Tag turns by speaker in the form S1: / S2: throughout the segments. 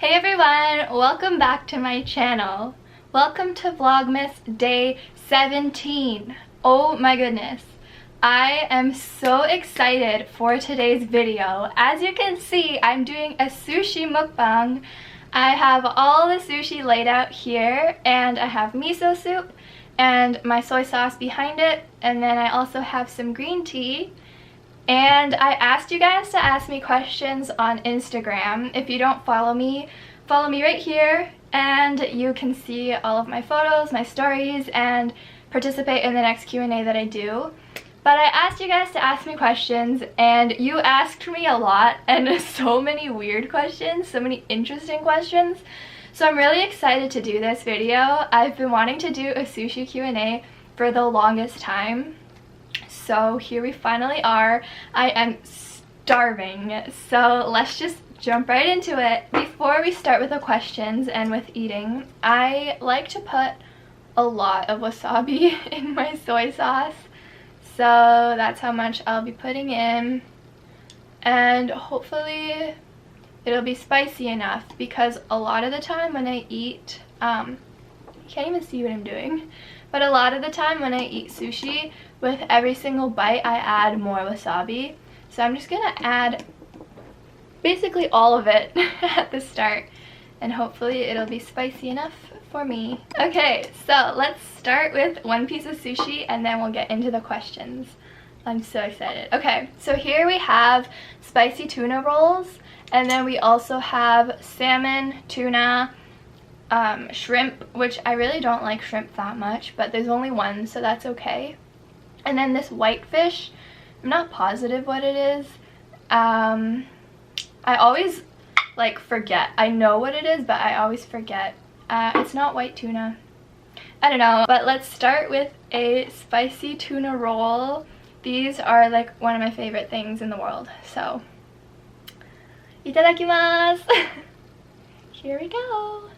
S1: Hey everyone, welcome back to my channel. Welcome to Vlogmas day 17. Oh my goodness. I am so excited for today's video. As you can see, I'm doing a sushi mukbang. I have all the sushi laid out here, and I have miso soup and my soy sauce behind it, and then I also have some green tea. And I asked you guys to ask me questions on Instagram. If you don't follow me right here, and you can see all of my photos, my stories, and participate in the next Q&A that I do. But I asked you guys to ask me questions, and you asked me a lot, and so many weird questions, so many interesting questions. So I'm really excited to do this video. I've been wanting to do a sushi Q&A for the longest time. So here we finally are. I am starving, so let's just jump right into it. Before we start with the questions and with eating, I like to put a lot of wasabi in my soy sauce. So that's how much I'll be putting in, and hopefully it'll be spicy enough, because a lot of the time when I eat, you can't even see what I'm doing, but a lot of the time when I eat sushi, with every single bite I add more wasabi. So I'm just gonna add basically all of it at the start, and hopefully it'll be spicy enough for me. Okay, so let's start with one piece of sushi and then we'll get into the questions. I'm so excited. Okay, so here we have spicy tuna rolls, and then we also have salmon, tuna, shrimp, which I really don't like shrimp that much, but there's only one, so that's okay. And then this white fish, I'm not positive what it is. I always like forget. I know what it is, but I always forget. It's not white tuna. I don't know, but let's start with a spicy tuna roll. These are like one of my favorite things in the world, so itadakimasu. Here we go.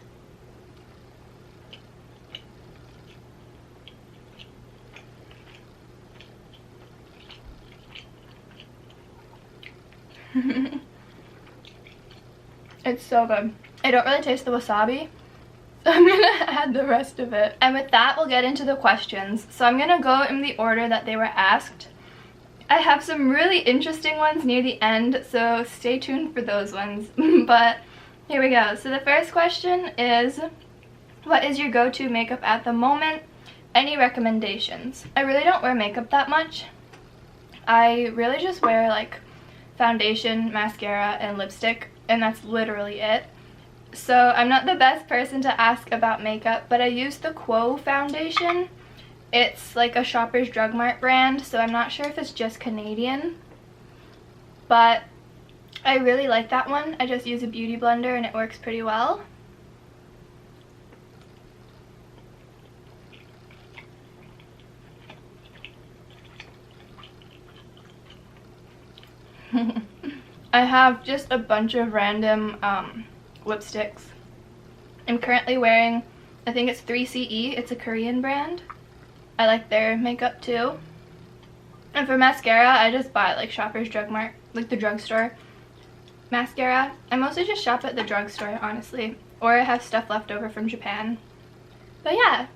S1: It's so good. I don't really taste the wasabi, so I'm gonna add the rest of it. And with that, we'll get into the questions. So I'm gonna go in the order that they were asked. I have some really interesting ones near the end, so stay tuned for those ones. But here we go. So the first question is, what is your go-to makeup at the moment? Any recommendations? I really don't wear makeup that much. I really just wear like foundation, mascara, and lipstick, and that's literally it. So I'm not the best person to ask about makeup, but I use the Quo foundation. It's like a Shoppers Drug Mart brand, so I'm not sure if it's just Canadian, but I really like that one. I just use a beauty blender and it works pretty well. I have just a bunch of random lipsticks. I'm currently wearing, I think it's 3CE. It's a Korean brand. I like their makeup too. And for mascara, I just buy like Shoppers Drug Mart, like the drugstore mascara. I mostly just shop at the drugstore, honestly, or I have stuff left over from Japan. But yeah.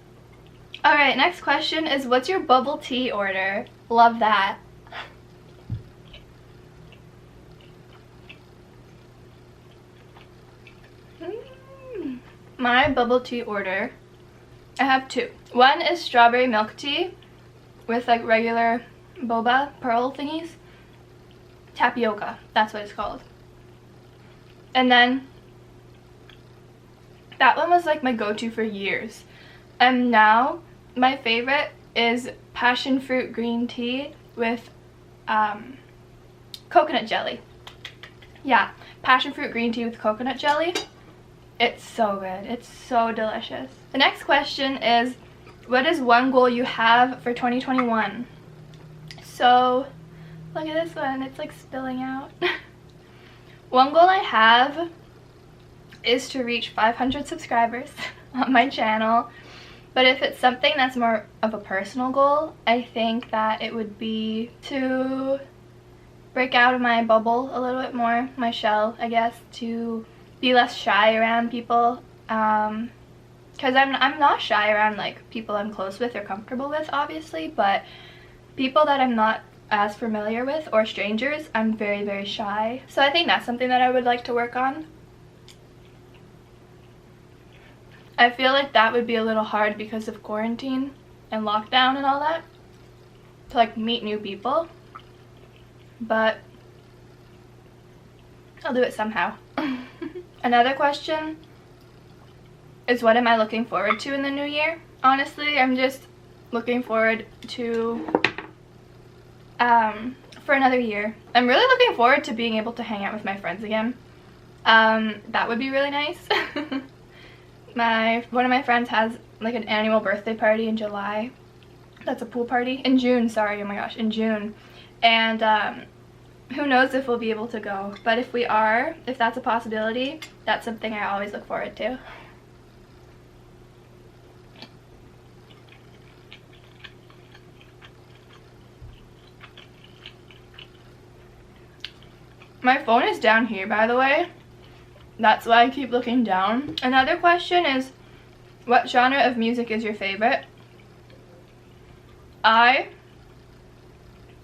S1: Alright, next question is, what's your bubble tea order? Love that. My bubble tea order, I have two. One is strawberry milk tea with like regular boba pearl thingies. Tapioca, that's what it's called. And then that one was like my go-to for years. And now my favorite is passion fruit green tea with coconut jelly. Yeah, passion fruit green tea with coconut jelly. It's so good. It's so delicious. The next question is, what is one goal you have for 2021? So, look at this one. It's like spilling out. One goal I have is to reach 500 subscribers on my channel. But if it's something that's more of a personal goal, I think that it would be to break out of my bubble a little bit more, my shell, I guess, to be less shy around people, because I'm not shy around like people I'm close with or comfortable with, obviously, but people that I'm not as familiar with or strangers, I'm very, very shy. So I think that's something that I would like to work on. I feel like that would be a little hard because of quarantine and lockdown and all that, to like meet new people, but I'll do it somehow. Another question is, what am I looking forward to in the new year? Honestly, I'm just looking forward to for another year. I'm really looking forward to being able to hang out with my friends again. That would be really nice. One of my friends has like an annual birthday party in July. That's a pool party. In June, sorry, oh my gosh, in June. And who knows if we'll be able to go. But if we are, if that's a possibility, that's something I always look forward to. My phone is down here, by the way. That's why I keep looking down. Another question is, what genre of music is your favorite? I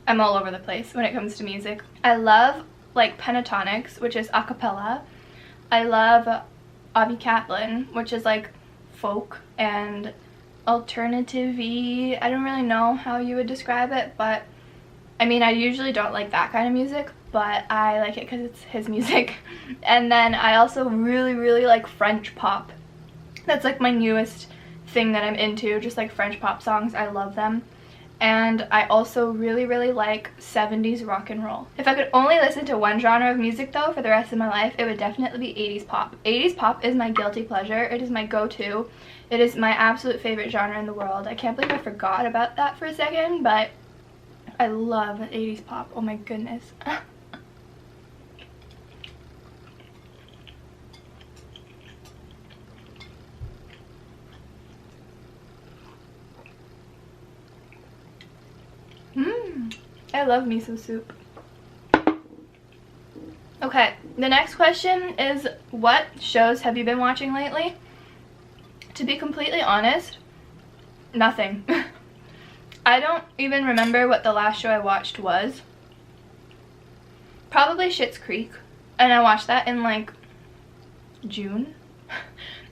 S1: am all over the place when it comes to music. I love like pentatonics, which is a cappella. I love Avi Kaplan, which is like folk and alternative-y. I don't really know how you would describe it, but I mean, I usually don't like that kind of music, but I like it because it's his music. And then I also really, really like French pop. That's like my newest thing that I'm into, just like French pop songs. I love them. And I also really, really like 70s rock and roll. If I could only listen to one genre of music though for the rest of my life, it would definitely be 80s pop. 80s pop is my guilty pleasure. It is my go-to. It is my absolute favorite genre in the world. I can't believe I forgot about that for a second, but I love 80s pop. Oh my goodness. I love miso soup. Okay, the next question is, what shows have you been watching lately? To be completely honest, nothing. I don't even remember what the last show I watched was. Probably Schitt's Creek, and I watched that in like June.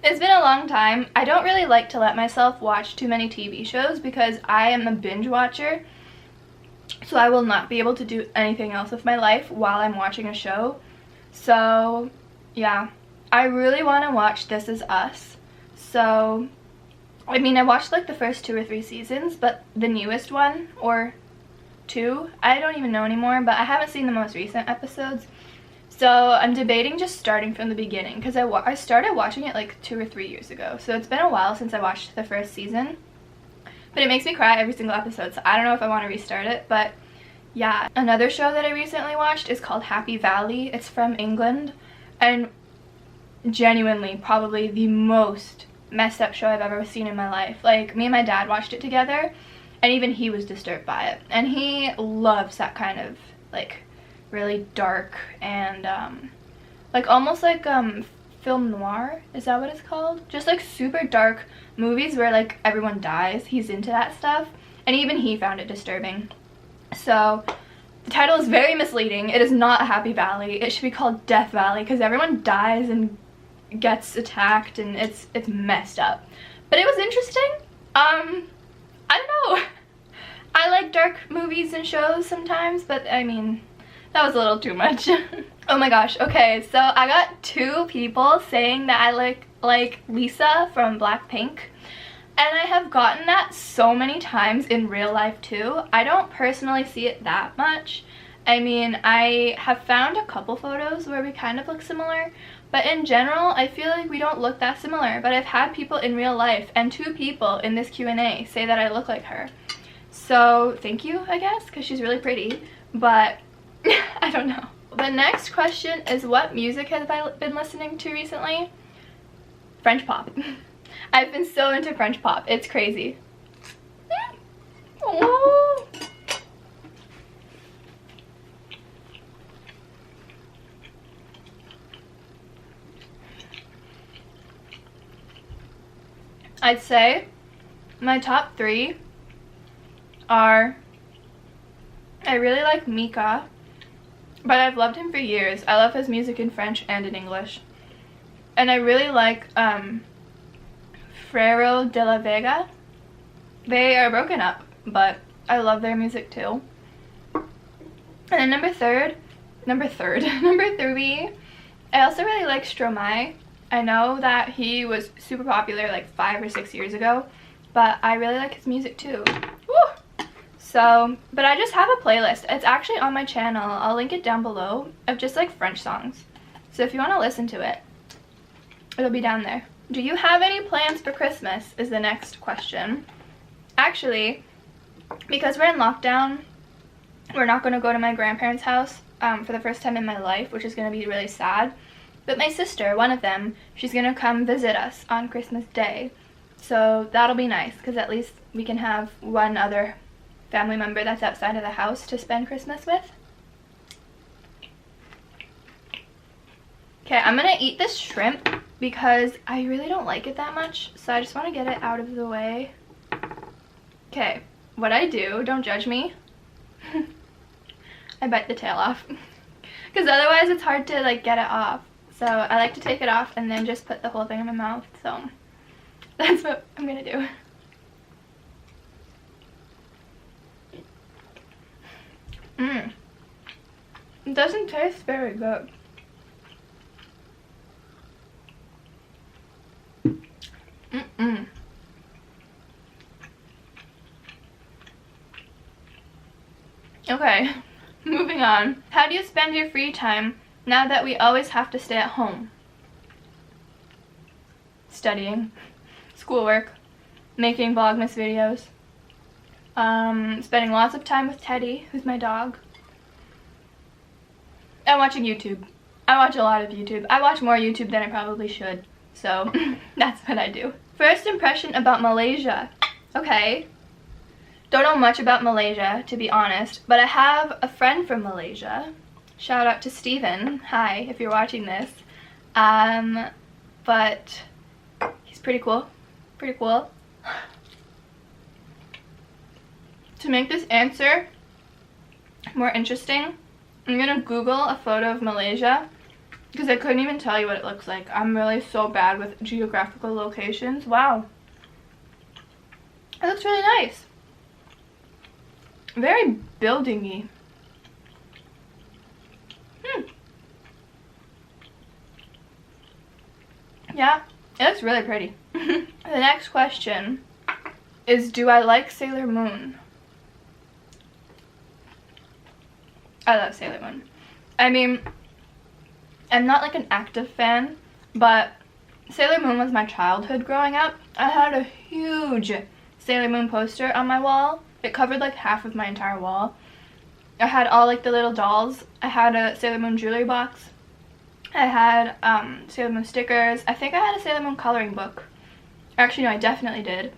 S1: It's been a long time. I don't really like to let myself watch too many TV shows because I am a binge watcher. So I will not be able to do anything else with my life while I'm watching a show. So yeah, I really want to watch This Is Us. So I mean, I watched like the first 2 or 3 seasons, but the newest one, or 2, I don't even know anymore, but I haven't seen the most recent episodes. So I'm debating just starting from the beginning, because I started watching it like 2 or 3 years ago. So it's been a while since I watched the first season. But it makes me cry every single episode, so I don't know if I want to restart it, but yeah. Another show that I recently watched is called Happy Valley. It's from England, and genuinely probably the most messed up show I've ever seen in my life. Like, me and my dad watched it together, and even he was disturbed by it. And he loves that kind of, like, really dark and, like, almost like, film noir, is that what it's called? Just like super dark movies where like everyone dies. He's into that stuff, and even he found it disturbing. So the title is very misleading. It is not Happy Valley. It should be called Death Valley, because everyone dies and gets attacked, and it's messed up. But it was interesting. I don't know. I like dark movies and shows sometimes, but I mean, that was a little too much. Oh my gosh, okay, so I got 2 people saying that I like Lisa from Blackpink, and I have gotten that so many times in real life too. I don't personally see it that much. I mean, I have found a couple photos where we kind of look similar, but in general, I feel like we don't look that similar. But I've had people in real life, and 2 people in this Q&A say that I look like her. So thank you, I guess, because she's really pretty, but I don't know. The next question is, what music have I been listening to recently? French pop. I've been so into French pop. It's crazy. Oh. I'd say my top 3 are, I really like Mika, but I've loved him for years. I love his music in French and in English. And I really like Frero de la Vega. They are broken up, but I love their music too. And then number 3, I also really like Stromae. I know that he was super popular like 5 or 6 years ago, but I really like his music too. Woo! So, but I just have a playlist. It's actually on my channel. I'll link it down below, of just like French songs. So if you want to listen to it, it'll be down there. Do you have any plans for Christmas is the next question. Actually, because we're in lockdown, we're not going to go to my grandparents' house for the first time in my life, which is going to be really sad. But my sister, one of them, she's going to come visit us on Christmas Day. So that'll be nice, because at least we can have one other family member that's outside of the house to spend Christmas with. Okay, I'm going to eat this shrimp because I really don't like it that much. So I just want to get it out of the way. Okay, what I do, don't judge me. I bite the tail off because otherwise it's hard to like get it off. So I like to take it off and then just put the whole thing in my mouth. So that's what I'm gonna do. It doesn't taste very good. Okay, moving on. How do you spend your free time now that we always have to stay at home? Studying, schoolwork, making vlogmas videos, spending lots of time with Teddy, who's my dog, and watching YouTube. I watch a lot of YouTube. I watch more YouTube than I probably should, so that's what I do. First impression about Malaysia. Okay. Don't know much about Malaysia, to be honest, but I have a friend from Malaysia. Shout out to Steven. Hi, if you're watching this. But he's pretty cool. Pretty cool. To make this answer more interesting, I'm gonna Google a photo of Malaysia because I couldn't even tell you what it looks like. I'm really so bad with geographical locations. Wow. It looks really nice. Very buildingy. Yeah, it looks really pretty. The next question is, do I like Sailor Moon? I love Sailor Moon. I mean, I'm not like an active fan, but Sailor Moon was my childhood growing up. I had a huge Sailor Moon poster on my wall. It covered like half of my entire wall. I had all like the little dolls. I had a Sailor Moon jewelry box. I had Sailor Moon stickers. I think I had a Sailor Moon coloring book. Actually, no, I definitely did.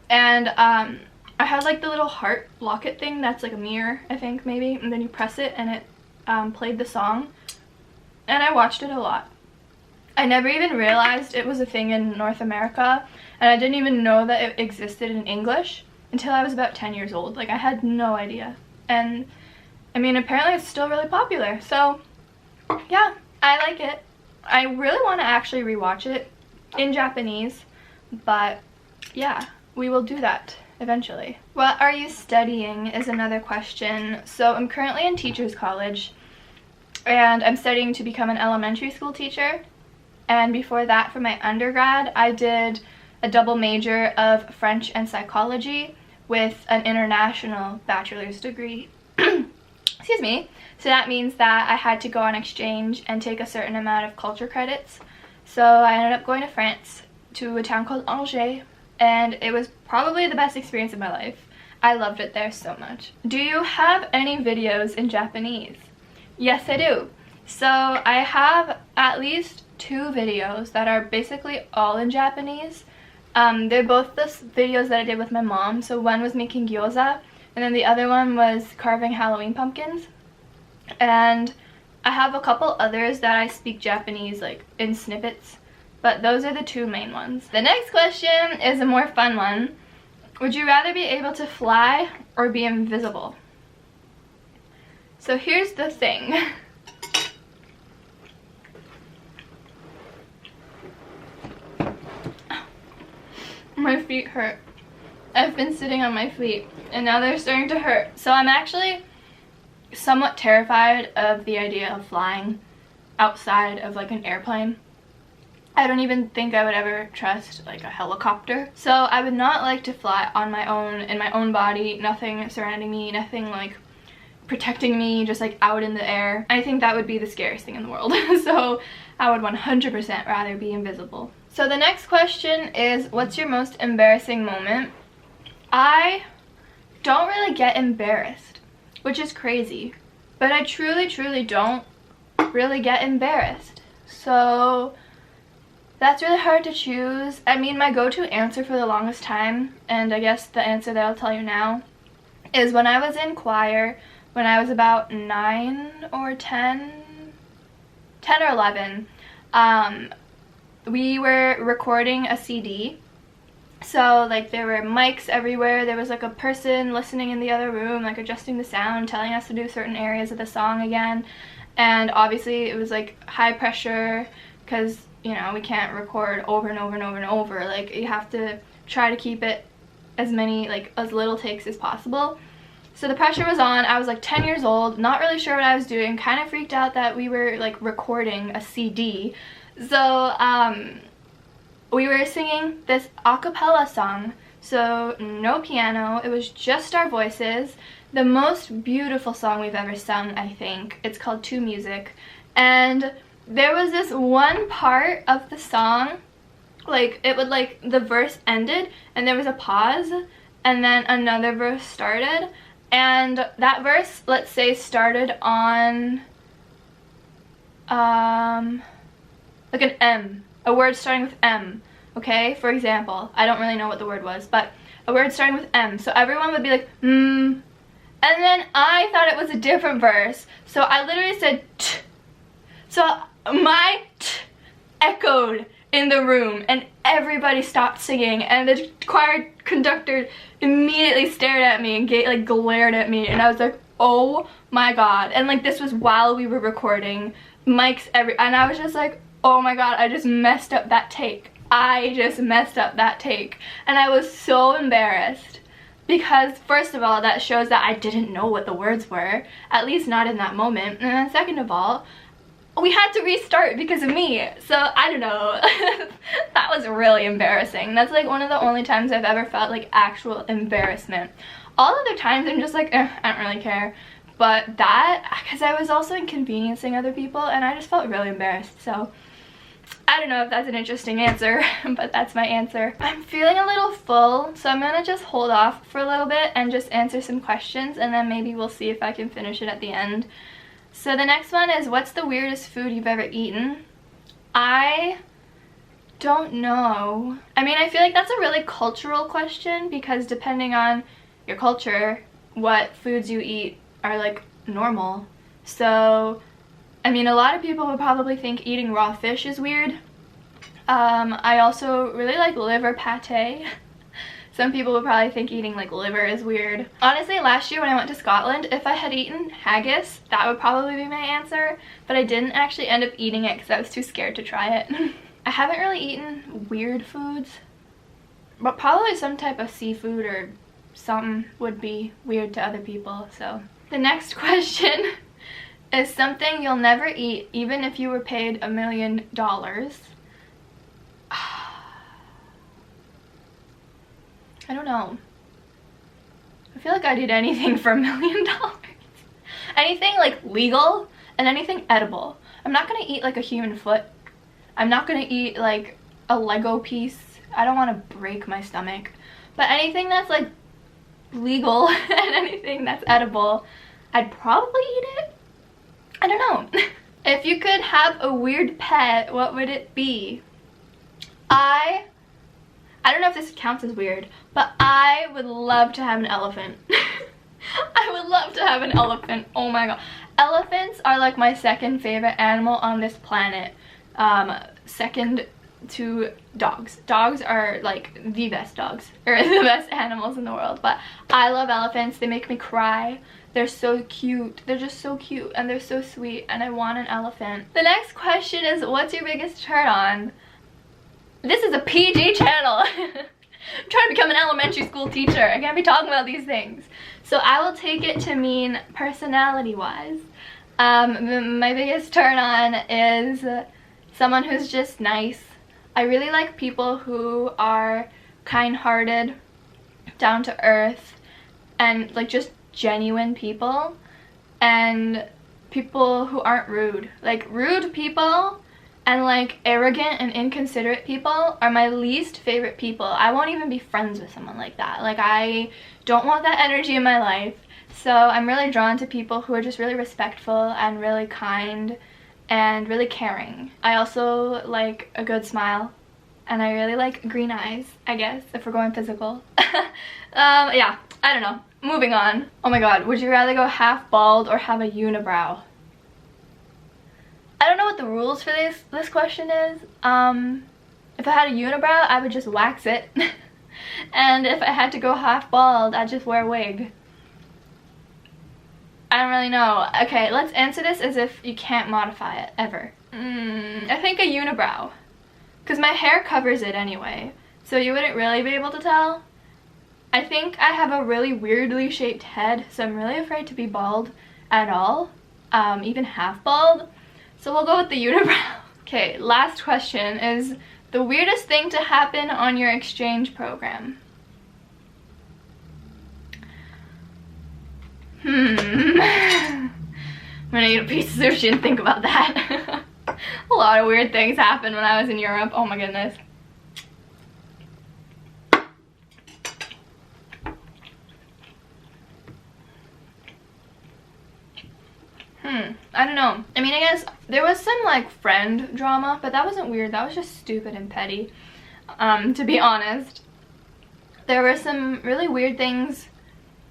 S1: And I had like the little heart locket thing that's like a mirror, I think, maybe. And then you press it and it played the song. And I watched it a lot. I never even realized it was a thing in North America. And I didn't even know that it existed in English until I was about 10 years old. Like, I had no idea. And I mean, apparently it's still really popular. So yeah, I like it. I really want to actually rewatch it in Japanese, but yeah, we will do that eventually. What are you studying is another question. So I'm currently in teachers college and I'm studying to become an elementary school teacher. And before that, for my undergrad, I did a double major of French and psychology with an international bachelor's degree. Excuse me. So that means that I had to go on exchange and take a certain amount of culture credits. So I ended up going to France, to a town called Angers, and it was probably the best experience of my life. I loved it there so much. Do you have any videos in Japanese? Yes, I do. So I have at least 2 videos that are basically all in Japanese. They're both the videos that I did with my mom. So one was making gyoza, and then the other one was carving Halloween pumpkins. And I have a couple others that I speak Japanese like in snippets. but those are the two main ones. The next question is a more fun one. Would you rather be able to fly or be invisible? So here's the thing. My feet hurt. I've been sitting on my feet and now they're starting to hurt. So I'm actually somewhat terrified of the idea of flying outside of like an airplane. I don't even think I would ever trust like a helicopter. So I would not like to fly on my own, in my own body, nothing surrounding me, nothing like protecting me, just like out in the air. I think that would be the scariest thing in the world. So I would 100% rather be invisible. So the next question is, what's your most embarrassing moment? I don't really get embarrassed, which is crazy, but I truly don't really get embarrassed. So that's really hard to choose. I mean, my go-to answer for the longest time, and I guess the answer that I'll tell you now, is when I was in choir, when I was about 9 or 10 or 11, we were recording a CD. So like there were mics everywhere, there was like a person listening in the other room, like adjusting the sound, telling us to do certain areas of the song again. And obviously it was like high pressure because, you know, we can't record over and over and over and over. Like you have to try to keep it as little takes as possible. So the pressure was on. I was like 10 years old, not really sure what I was doing, kind of freaked out that we were like recording a CD. So we were singing this a cappella song, so no piano, it was just our voices. The most beautiful song we've ever sung, I think. It's called To Music. And there was this one part of the song, like it would like, the verse ended and there was a pause and then another verse started. And that verse, let's say, started on like an M, a word starting with M, okay? For example, I don't really know what the word was, but a word starting with M. So everyone would be like, and then I thought it was a different verse, so I literally said t. So my t echoed in the room and everybody stopped singing and the choir conductor immediately stared at me and glared at me, and I was like, oh my god. And like this was while we were recording, mics and I was just like, oh my god, I just messed up that take. I just messed up that take. And I was so embarrassed because first of all, that shows that I didn't know what the words were, at least not in that moment. And then second of all, we had to restart because of me. So I don't know. That was really embarrassing. That's like one of the only times I've ever felt like actual embarrassment. All other times I'm just like, I don't really care. But that, because I was also inconveniencing other people and I just felt really embarrassed. So I don't know if that's an interesting answer, but that's my answer. I'm feeling a little full, so I'm gonna just hold off for a little bit and just answer some questions, and then maybe we'll see if I can finish it at the end. So the next one is, what's the weirdest food you've ever eaten? I don't know. I mean, I feel like that's a really cultural question because depending on your culture, what foods you eat are like normal. So I mean, a lot of people would probably think eating raw fish is weird. I also really like liver pate. Some people would probably think eating like liver is weird. Honestly, last year when I went to Scotland, if I had eaten haggis, that would probably be my answer. But I didn't actually end up eating it because I was too scared to try it. I haven't really eaten weird foods, but probably some type of seafood or something would be weird to other people. So the next question is something you'll never eat even if you were paid $1 million. I don't know. I feel like I'd eat anything for $1 million. Anything like legal and anything edible. I'm not gonna eat like a human foot. I'm not gonna eat like a Lego piece. I don't want to break my stomach. But anything that's like legal and anything that's edible, I'd probably eat it. I don't know. If you could have a weird pet, what would it be? I don't know if this counts as weird, but I would love to have an elephant. I would love to have an elephant. Oh my god. Elephants are like my second favorite animal on this planet. Second to dogs. Dogs are like the best dogs, or the best animals in the world, but I love elephants. They make me cry. They're so cute. They're just so cute and they're so sweet, and I want an elephant. The next question is, what's your biggest turn on? This is a PG channel. I'm trying to become an elementary school teacher. I can't be talking about these things. So I will take it to mean personality-wise. My biggest turn on is someone who's just nice. I really like people who are kind-hearted, down to earth, and like just genuine people, and people who aren't rude. Like rude people and like arrogant and inconsiderate people are my least favorite people. I won't even be friends with someone like that. Like I don't want that energy in my life. So I'm really drawn to people who are just really respectful and really kind and really caring. I also like a good smile, and I really like green eyes, I guess, if we're going physical. Yeah, I don't know. Moving on. Oh my god, would you rather go half bald or have a unibrow? I don't know what the rules for this question is. If I had a unibrow, I would just wax it. And if I had to go half bald, I'd just wear a wig. I don't really know. Okay, let's answer this as if you can't modify it, ever. I think a unibrow. Because my hair covers it anyway, so you wouldn't really be able to tell. I think I have a really weirdly shaped head, so I'm really afraid to be bald at all, even half bald. So we'll go with the unibrow. Okay, last question is the weirdest thing to happen on your exchange program. I'm gonna eat a piece of sushi and think about that. A lot of weird things happened when I was in Europe. Oh my goodness. I don't know. I mean, I guess there was some like friend drama, but that wasn't weird. That was just stupid and petty, to be honest. There were some really weird things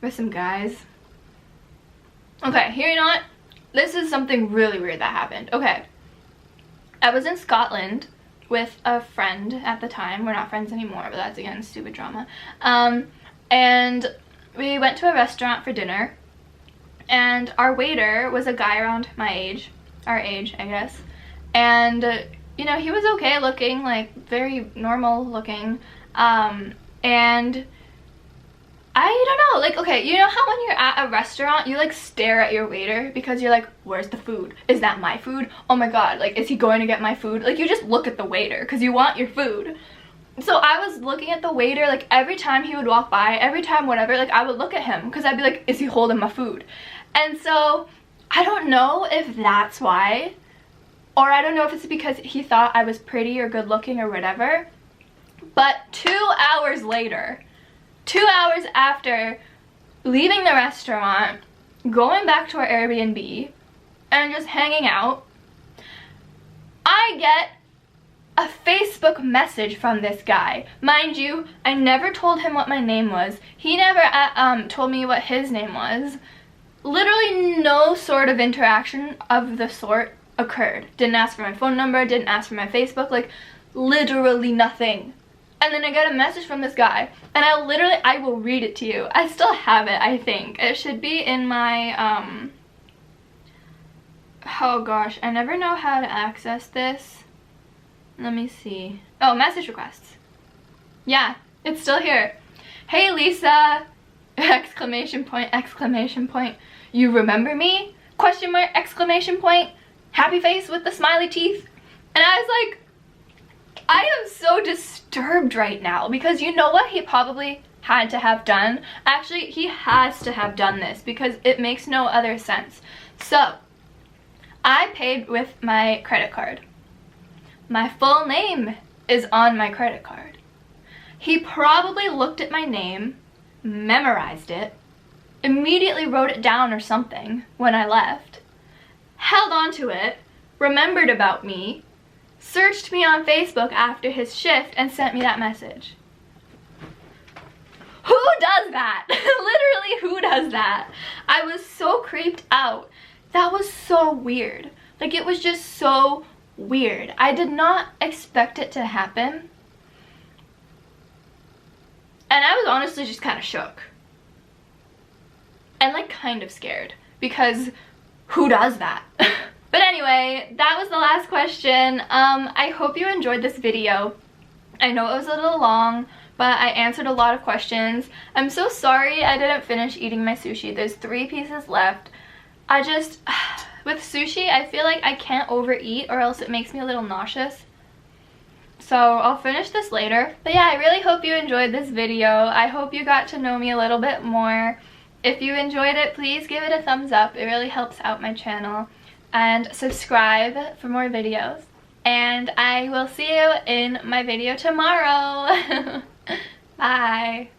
S1: with some guys. Okay, here, you know what? This is something really weird that happened. Okay. I was in Scotland with a friend at the time. We're not friends anymore, but that's, again, stupid drama. And we went to a restaurant for dinner, and our waiter was a guy around my age, our age, I guess. And, you know, he was okay looking, like, very normal looking. And I don't know, like, okay, you know how when you're at a restaurant, you, like, stare at your waiter because you're like, where's the food? Is that my food? Oh my god, like, is he going to get my food? Like, you just look at the waiter because you want your food. So I was looking at the waiter, like, every time he would walk by, every time whatever, like, I would look at him because I'd be like, is he holding my food? And so I don't know if that's why, or I don't know if it's because he thought I was pretty or good looking or whatever, but 2 hours later, 2 hours after leaving the restaurant, going back to our Airbnb, and just hanging out, I get a Facebook message from this guy. Mind you, I never told him what my name was. He never told me what his name was. Literally no sort of interaction of the sort occurred. Didn't ask for my phone number, didn't ask for my Facebook, like literally nothing. And then I got a message from this guy, and I will read it to you. I still have it, I think. It should be in my, oh gosh, I never know how to access this. Let me see. Oh, message requests. Yeah, it's still here. Hey Lisa, exclamation point, exclamation point. You remember me? Question mark, exclamation point. Happy face with the smiley teeth. And I was like, I am so disturbed right now, because you know what he probably had to have done? Actually, he has to have done this because it makes no other sense. So, I paid with my credit card. My full name is on my credit card. He probably looked at my name, memorized it, immediately wrote it down or something when I left, held on to it, remembered about me, searched me on Facebook after his shift, and sent me that message. Who does that? Literally, who does that? I was so creeped out. That was so weird. Like, it was just so weird. I did not expect it to happen. And I was honestly just kind of shook. And like kind of scared. Because who does that? But anyway, that was the last question. I hope you enjoyed this video. I know it was a little long, but I answered a lot of questions. I'm so sorry I didn't finish eating my sushi. There's 3 pieces left. With sushi, I feel like I can't overeat or else it makes me a little nauseous. So I'll finish this later. But yeah, I really hope you enjoyed this video. I hope you got to know me a little bit more. If you enjoyed it, please give it a thumbs up. It really helps out my channel. And subscribe for more videos. And I will see you in my video tomorrow. Bye.